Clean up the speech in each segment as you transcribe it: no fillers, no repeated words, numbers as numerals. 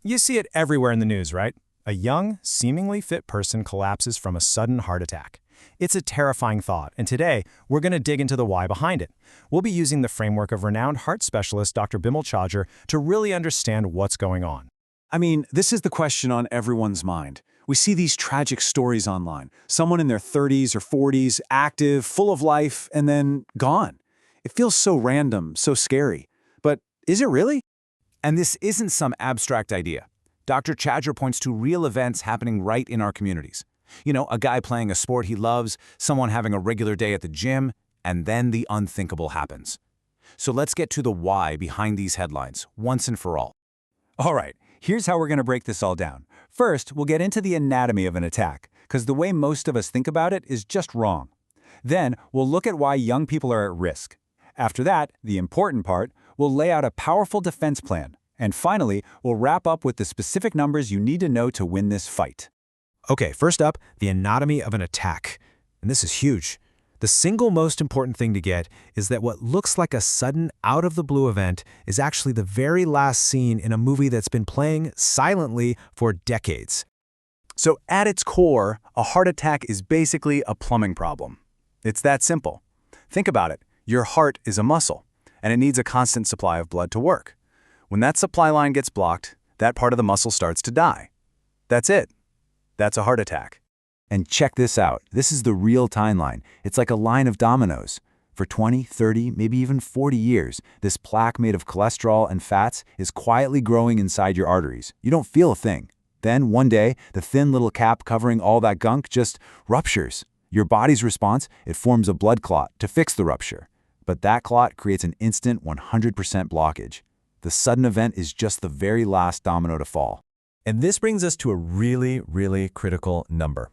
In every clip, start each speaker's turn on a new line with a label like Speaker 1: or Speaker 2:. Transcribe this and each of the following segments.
Speaker 1: You see it everywhere in the news, right? A young, seemingly fit person collapses from a sudden heart attack. It's a terrifying thought, and today, we're going to dig into the why behind it. We'll be using the framework of renowned heart specialist Dr. Bimal Chaudhur to really understand what's going on.
Speaker 2: I mean, this is the question on everyone's mind. We see these tragic stories online. Someone in their 30s or 40s, active, full of life, and then gone. It feels so random, so scary. But is it really?
Speaker 3: And this isn't some abstract idea. Dr. Chaudhur points to real events happening right in our communities. You know, a guy playing a sport he loves, someone having a regular day at the gym, and then the unthinkable happens. So let's get to the why behind these headlines, once and for all.
Speaker 2: All right, here's how we're going to break this all down. First, we'll get into the anatomy of an attack, because the way most of us think about it is just wrong. Then, we'll look at why young people are at risk. After that, the important part, we'll lay out a powerful defense plan. And finally, we'll wrap up with the specific numbers you need to know to win this fight.
Speaker 1: Okay, first up, the anatomy of an attack. And this is huge. The single most important thing to get is that what looks like a sudden out-of-the-blue event is actually the very last scene in a movie that's been playing silently for decades.
Speaker 2: So at its core, a heart attack is basically a plumbing problem. It's that simple. Think about it. Your heart is a muscle, and it needs a constant supply of blood to work. When that supply line gets blocked, that part of the muscle starts to die. That's it. That's a heart attack. And check this out. This is the real timeline. It's like a line of dominoes. For 20, 30, maybe even 40 years, this plaque made of cholesterol and fats is quietly growing inside your arteries. You don't feel a thing. Then, one day, the thin little cap covering all that gunk just ruptures. Your body's response, it forms a blood clot to fix the rupture. But that clot creates an instant 100% blockage. The sudden event is just the very last domino to fall.
Speaker 4: And this brings us to a really, really critical number.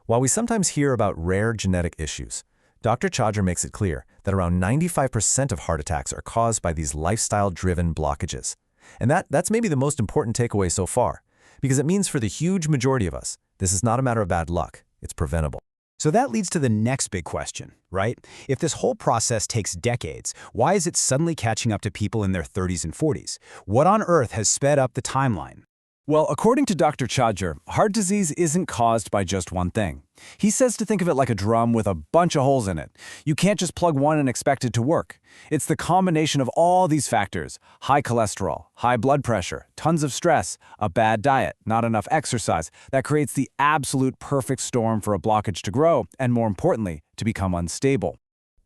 Speaker 4: While we sometimes hear about rare genetic issues, Dr. Chaudhur makes it clear that around 95% of heart attacks are caused by these lifestyle-driven blockages. And that's maybe the most important takeaway so far, because it means for the huge majority of us, this is not a matter of bad luck, it's preventable.
Speaker 1: So that leads to the next big question, right? If this whole process takes decades, why is it suddenly catching up to people in their 30s and 40s? What on earth has sped up the timeline?
Speaker 2: Well, according to Dr. Chaudhur, heart disease isn't caused by just one thing. He says to think of it like a drum with a bunch of holes in it. You can't just plug one and expect it to work. It's the combination of all these factors: high cholesterol, high blood pressure, tons of stress, a bad diet, not enough exercise, that creates the absolute perfect storm for a blockage to grow, and more importantly, to become unstable.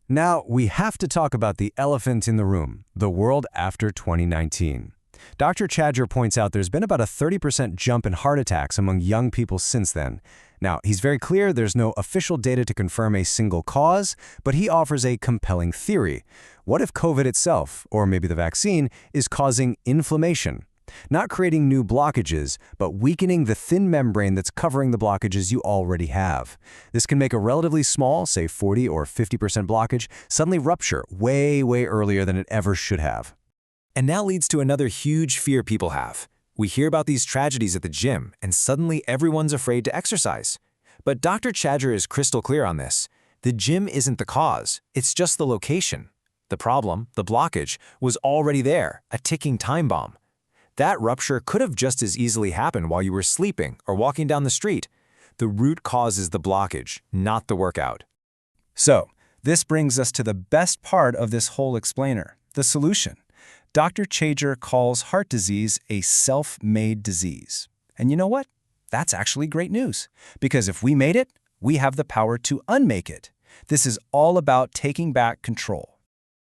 Speaker 4: Now, we have to talk about the elephant in the room, the world after 2019. Dr. Chaudhur points out there's been about a 30% jump in heart attacks among young people since then. Now, he's very clear there's no official data to confirm a single cause, but he offers a compelling theory. What if COVID itself, or maybe the vaccine, is causing inflammation? Not creating new blockages, but weakening the thin membrane that's covering the blockages you already have. This can make a relatively small, say 40 or 50% blockage, suddenly rupture way, way earlier than it ever should have. And that leads to another huge fear people have. We hear about these tragedies at the gym, and suddenly everyone's afraid to exercise. But Dr. Chaudhur is crystal clear on this. The gym isn't the cause, it's just the location. The problem, the blockage, was already there, a ticking time bomb. That rupture could have just as easily happened while you were sleeping or walking down the street. The root cause is the blockage, not the workout.
Speaker 2: So, this brings us to the best part of this whole explainer, the solution. Dr. Chaudhur calls heart disease a self-made disease. And you know what? That's actually great news. Because if we made it, we have the power to unmake it. This is all about taking back control.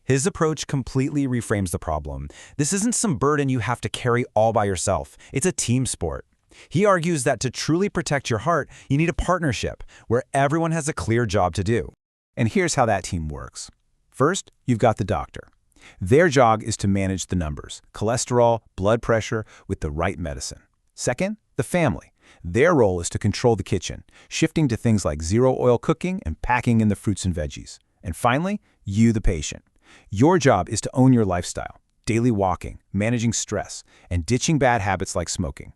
Speaker 1: His approach completely reframes the problem. This isn't some burden you have to carry all by yourself. It's a team sport. He argues that to truly protect your heart, you need a partnership where everyone has a clear job to do. And here's how that team works. First, you've got the doctor. Their job is to manage the numbers, cholesterol, blood pressure, with the right medicine. Second, the family. Their role is to control the kitchen, shifting to things like zero-oil cooking and packing in the fruits and veggies. And finally, you, the patient. Your job is to own your lifestyle, daily walking, managing stress, and ditching bad habits like smoking.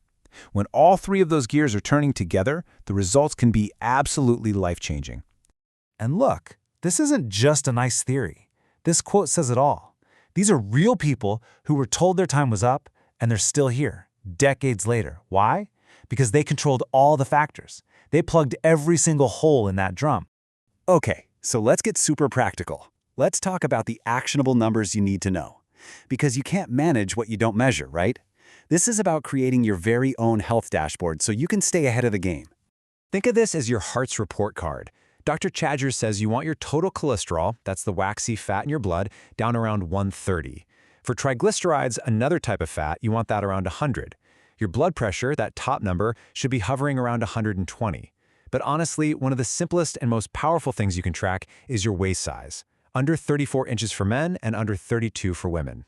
Speaker 1: When all three of those gears are turning together, the results can be absolutely life-changing.
Speaker 5: And look, this isn't just a nice theory. This quote says it all. These are real people who were told their time was up, and they're still here, decades later. Why? Because they controlled all the factors. They plugged every single hole in that drum.
Speaker 2: Okay, so let's get super practical. Let's talk about the actionable numbers you need to know. Because you can't manage what you don't measure, right? This is about creating your very own health dashboard so you can stay ahead of the game.
Speaker 4: Think of this as your heart's report card. Dr. Chadger says you want your total cholesterol, that's the waxy fat in your blood, down around 130. For triglycerides, another type of fat, you want that around 100. Your blood pressure, that top number, should be hovering around 120. But honestly, one of the simplest and most powerful things you can track is your waist size. Under 34 inches for men and under 32 for women.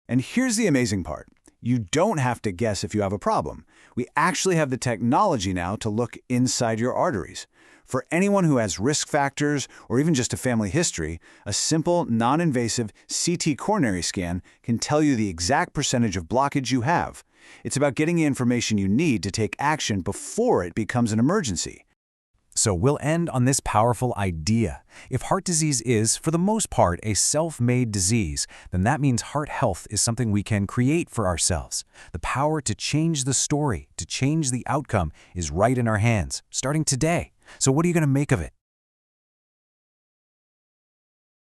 Speaker 2: And here's the amazing part. You don't have to guess if you have a problem. We actually have the technology now to look inside your arteries. For anyone who has risk factors or even just a family history, a simple, non-invasive CT coronary scan can tell you the exact percentage of blockage you have. It's about getting the information you need to take action before it becomes an emergency.
Speaker 4: So we'll end on this powerful idea. If heart disease is, for the most part, a self-made disease, then that means heart health is something we can create for ourselves. The power to change the story, to change the outcome, is right in our hands, starting today. So what are you going to make of it?